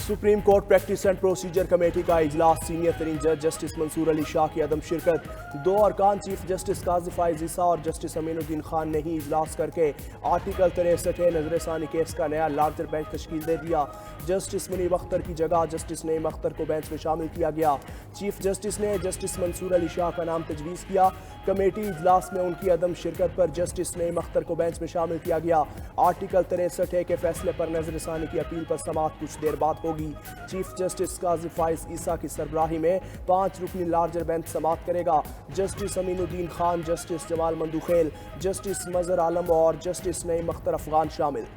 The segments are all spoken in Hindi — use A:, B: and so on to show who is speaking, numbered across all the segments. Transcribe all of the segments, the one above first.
A: Supreme court practice and procedure committee का इजलास, सीनियर तरीन जज जस्टिस मंसूर अली शाह की अदम शिरकत। दो अरकान चीफ जस्टिस काजी फाइज ईसा और जस्टिस अमीनुद्दीन खान ने ही इजलास करके आर्टिकल 63 नजरसानी केस का नया लार्जर बेंच तश्कील दे दिया। जस्टिस मुनीब अख्तर की जगह जस्टिस नईम अख्तर को बेंच में शामिल किया गया। चीफ जस्टिस ने जस्टिस मंसूर अली शाह का नाम तजवीज़ किया। कमेटी इजलास में उनकी अदम शिरकत पर जस्टिस नईम अख्तर को बेंच में शामिल किया गया। आर्टिकल 63 के फैसले पर नजरसानी की अपील पर समाअत कुछ देर बाद होगी। चीफ जस्टिस काजी फाइज ईसा की सरबराही में 5 रुकनी लार्जर बेंच समाअत करेगा। Justice Aminuddin Khan, justice Jamal Mandokhel, justice Mazhar Alam और जस्टिस नईम अख्तर अफगान शामिल।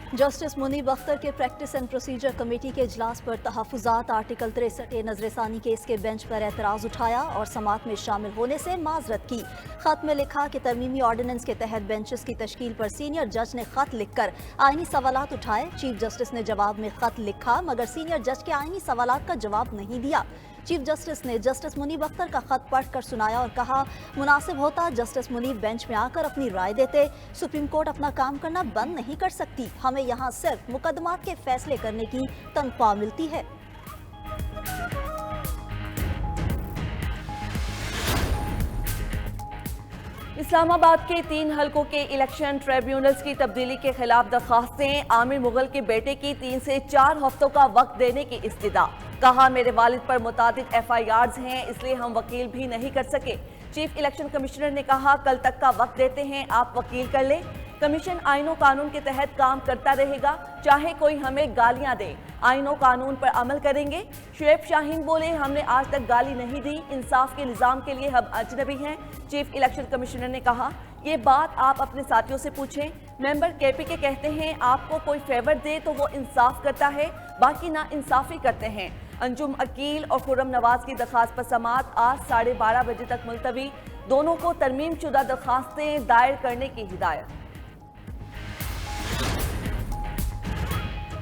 B: जस्टिस मुनीब अख्तर के प्रैक्टिस एंड प्रोसीजर कमेटी के इजलास पर तहफ़्फ़ुज़ात आर्टिकल 63 नजरसानी केस के बेंच पर एतराज़ उठाया और समाअत में शामिल होने से माजरत की। खत में लिखा कि तरमीमी ऑर्डिनेंस के तहत बेंचेस की तश्कील पर सीनियर जज ने खत लिखकर आईनी सवालात उठाए। चीफ जस्टिस ने जवाब में खत लिखा मगर सीनियर जज के आईनी सवालात का जवाब नहीं दिया। चीफ जस्टिस ने जस्टिस मुनीब अख्तर का खत पढ़कर सुनाया और कहा मुनासिब होता जस्टिस मुनीब बेंच में आकर अपनी राय देते। सुप्रीम कोर्ट अपना काम करना बंद नहीं कर सकती। हमें यहाँ सिर्फ मुकदमात के फैसले करने की तनख्वाह मिलती है।
C: इस्लामाबाद के 3 हलकों के इलेक्शन ट्रिब्यूनल्स की तब्दीली के खिलाफ दरखास्तें। आमिर मुगल के बेटे की 3 से 4 हफ्तों का वक्त देने की इस्तदा। कहा मेरे वालिद पर मुतादिद FIRs हैं इसलिए हम वकील भी नहीं कर सके। चीफ इलेक्शन कमिश्नर ने कहा कल तक का वक्त देते हैं, आप वकील कर लें। कमीशन आईनो कानून के तहत काम करता रहेगा, चाहे कोई हमें गालियां दे, आईनो कानून पर अमल करेंगे। शुएब शाहीन बोले हमने आज तक गाली नहीं दी, इंसाफ के निज़ाम के लिए हम अजनबी हैं। चीफ इलेक्शन कमिश्नर ने कहा ये बात आप अपने साथियों से पूछें। मेंबर KP के कहते हैं आपको कोई फेवर दे तो वो इंसाफ करता है, बाकी ना इंसाफी करते हैं। अंजुम अकील और खुर्रम नवाज की दरखास्त पर समाअत आज 12:30 बजे तक मुलतवी। दोनों को तरमीम शुदा दरखास्तें दायर करने की हिदायत।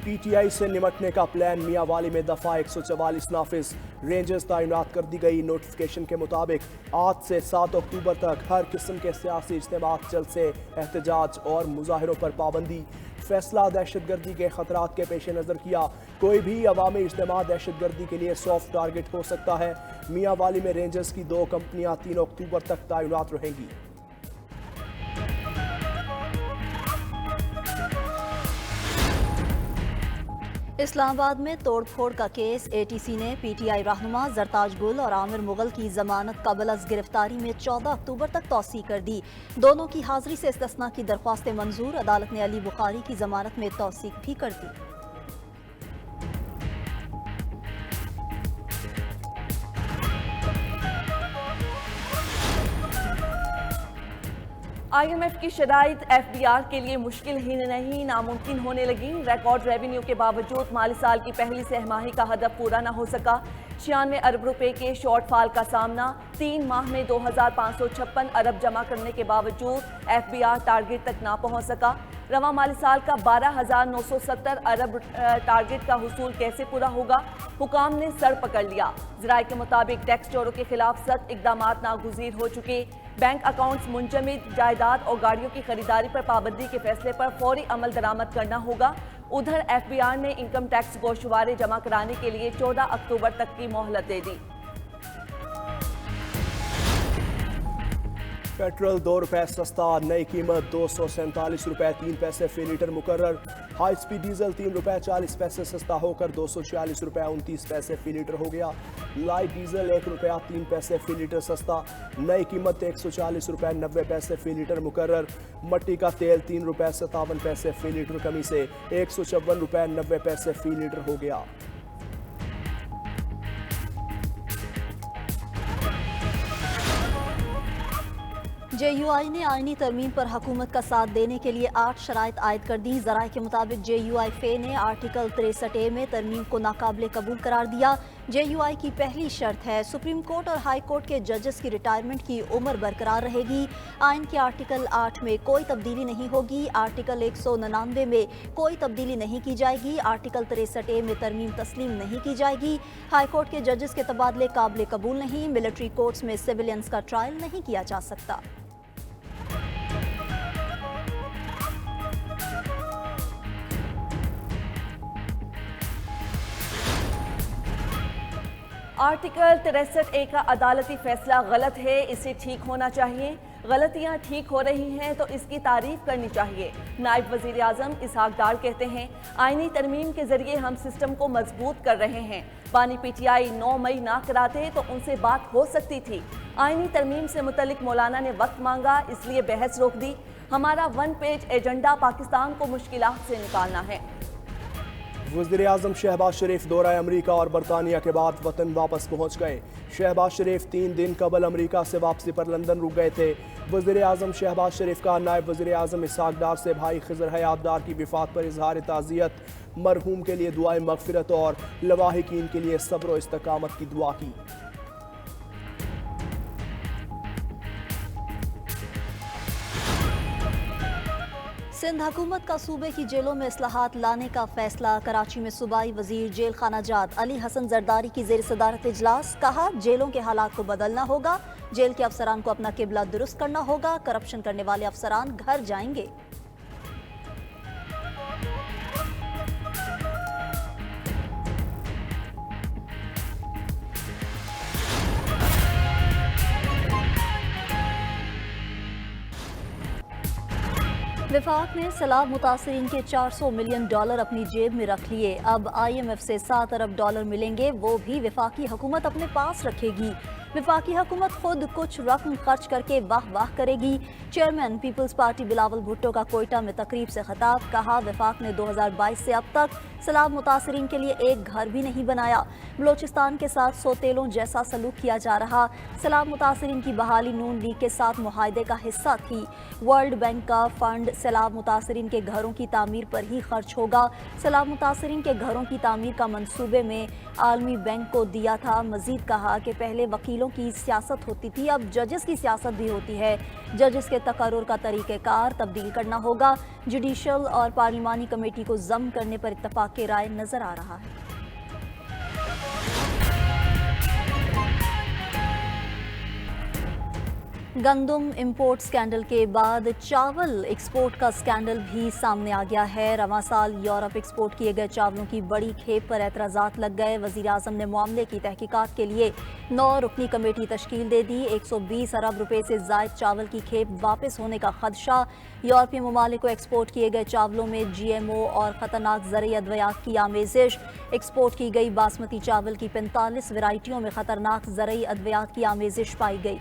A: PTI से निमटने का प्लान, मियांवाली में दफा 144 नाफिज। रेंजर्स तैनात कर दी गई। नोटिफिकेशन के मुताबिक आज से 7 अक्टूबर तक हर किस्म के सियासी इज्तिमात, जलसे, एहतजाज और मुजाहिरों पर पाबंदी। फैसला दहशतगर्दी के खतरात के पेश नज़र किया। कोई भी अवामी इज्तिमा दहशतगर्दी के लिए सॉफ्ट टारगेट हो सकता है। मियांवाली में रेंजर्स की 2 कंपनियां 3 अक्टूबर तक तैनात रहेंगी।
B: इस्लामाबाद में तोड़फोड़ का केस। ATC ने PTI रहनुमा जरताज गुल और आमिर मुगल की जमानत कबल अज गिरफ्तारी में 14 अक्टूबर तक तौसी कर दी। दोनों की हाजिरी से इस्तिस्ना की दरख्वास्तें मंजूर। अदालत ने अली बुखारी की जमानत में तौसीक भी कर दी।
C: IMF की शराइत FBR के लिए मुश्किल ही नहीं नामुमकिन होने लगी। रिकॉर्ड रेवेन्यू के बावजूद माली साल की पहली सहमाही का हदफ पूरा न हो सका। 96 अरब रुपए के शॉर्टफॉल का सामना। 3 माह में 2556 अरब जमा करने के बावजूद FBR टारगेट तक ना पहुंच सका। रवा माली साल का 12,970 अरब टारगेट का हुसूल कैसे पूरा होगा, हुकाम ने सर पकड़ लिया। ज़राए के मुताबिक टैक्स चोरों के खिलाफ सख्त इकदाम नागुज़ीर हो चुके। बैंक अकाउंट्स मुंजमद, जायदाद और गाड़ियों की खरीदारी पर पाबंदी के फैसले पर फौरी अमल दरामद करना होगा। उधर FBR ने इनकम टैक्स गोशवारे जमा कराने के लिए 14 अक्टूबर तक की मोहलत दे दी।
A: पेट्रोल 2 रुपए सस्ता, नई कीमत 247 रुपए 3 पैसे फी लीटर मुकर्रर। हाई स्पीड डीजल 3 रुपए 40 पैसे सस्ता होकर 246 रुपए 29 पैसे फी लीटर हो गया। लाइट डीजल 1 रुपया 3 पैसे फी लीटर सस्ता, नई कीमत 140 रुपए 90 पैसे फी लीटर मुकर्रर। मट्टी का तेल 3 रुपए 57 पैसे फी लीटर कमी से 154 रुपए 90 पैसे फी लीटर हो गया।
B: JUI ने आईनी तरमीम पर हुकूमत का साथ देने के लिए 8 शराइत आयद कर दी। ज़राए के मुताबिक JUI फे ने आर्टिकल 63A में तरमीम को नाकाबिले कबूल करार दिया। JUI की पहली शर्त है सुप्रीम कोर्ट और हाई कोर्ट के जजेस की रिटायरमेंट की उम्र बरकरार रहेगी। आइन के आर्टिकल 8 में कोई तब्दीली नहीं होगी। आर्टिकल 199 में कोई तब्दीली नहीं की जाएगी। आर्टिकल 63A में तरमीम तस्लीम नहीं की जाएगी। हाई कोर्ट के जजेस के तबादले काबिले कबूल नहीं। मिलिट्री कोर्ट्स में सिविलियंस का ट्रायल नहीं किया जा सकता।
C: आर्टिकल 63A का अदालती फैसला गलत है, इसे ठीक होना चाहिए। गलतियां ठीक हो रही हैं तो इसकी तारीफ करनी चाहिए। नायब वजीर आजम इसहाक डार कहते हैं, आईनी तरमीम के जरिए हम सिस्टम को मजबूत कर रहे हैं। बानी पीटीआई 9 मई ना कराते तो उनसे बात हो सकती थी। आईनी तरमीम से मुतल्लिक मौलाना ने वक्त मांगा, इसलिए बहस रोक दी। हमारा 1 पेज एजेंडा पाकिस्तान को मुश्किलात से निकालना है।
A: वज़ीर आज़म शहबाज शरीफ दौरा अमरीका और बरतानिया के बाद वतन वापस पहुँच गए। शहबाज शरीफ 3 दिन कबल अमरीका से वापसी पर लंदन रुक गए थे। वज़ीर आज़म शहबाज शरीफ का नायब वज़ीर आज़म इसहाक डार से भाई खिज़र हयात डार की विफ़ात पर इजहार ताज़ियत, मरहूम के लिए दुआए मग़फ़िरत और लवाहिकीन के लिए सब्र व इस्तकामत की दुआ की।
B: सिंध हुकूमत का सूबे की जेलों में इस्लाहात लाने का फैसला। कराची में सूबाई वजीर जेल खाना जात अली हसन जरदारी की जेर सदारत इजलास। कहा, जेलों के हालात को बदलना होगा, जेल के अफसरान को अपना किबला दुरुस्त करना होगा, करप्शन करने वाले अफसरान घर जाएंगे। विफाक ने सैलाब मुतासरीन के $400 मिलियन अपनी जेब में रख लिए। अब IMF से $7 अरब मिलेंगे, वो भी विफाकी हुकूमत अपने पास रखेगी। विफाकी हुकूमत खुद कुछ रकम खर्च करके वाह वाह करेगी। चेयरमैन पीपल्स पार्टी बिलावल भुट्टो का कोयटा में तकरीब से खिताब। कहा, विफाक ने 2022 से अब तक सैलाब मुतासरीन के लिए एक घर भी नहीं बनाया। बलोचिस्तान के साथ सौतेलों जैसा सलूक किया जा रहा। सैलाब मुतासरीन की बहाली नून लीग के साथ मुआहदे का हिस्सा थी। वर्ल्ड बैंक का फंड सैलाब मुतासरीन के घरों की तामीर पर ही खर्च होगा। सैलाब मुतासरीन के घरों की तामीर का मंसूबे में आलमी बैंक को दिया था। मजीद कहा कि पहले वकीलों की सियासत होती थी, अब जजेस की सियासत भी होती है। जजेस के तकर्रुर का तरीक़ेकार तब्दील करना होगा। जुडिशल और पार्लिमानी कमेटी को जम करने पर इत्तफाक की राय नजर आ रहा है। गंदम इंपोर्ट स्कैंडल के बाद चावल एक्सपोर्ट का स्कैंडल भी सामने आ गया है। रवां साल यूरोप एक्सपोर्ट किए गए चावलों की बड़ी खेप पर एतराज़ात लग गए। वज़ीर आज़म ने मामले की तहकीकात के लिए 9 रुकनी कमेटी तश्कील दे दी। 120 अरब रुपए से ज़ायद चावल की खेप वापस होने का खदशा। यूरोपीय ममालिक को एक्सपोर्ट किए गए चावलों में GMO और ख़तरनाक ज़रूरी अद्वियात की आमेज़िश। एक्सपोर्ट की गई बासमती चावल की 45 वैरायटियों में ख़तरनाक ज़रूरी अद्वियात की आमेज़िश पाई गई।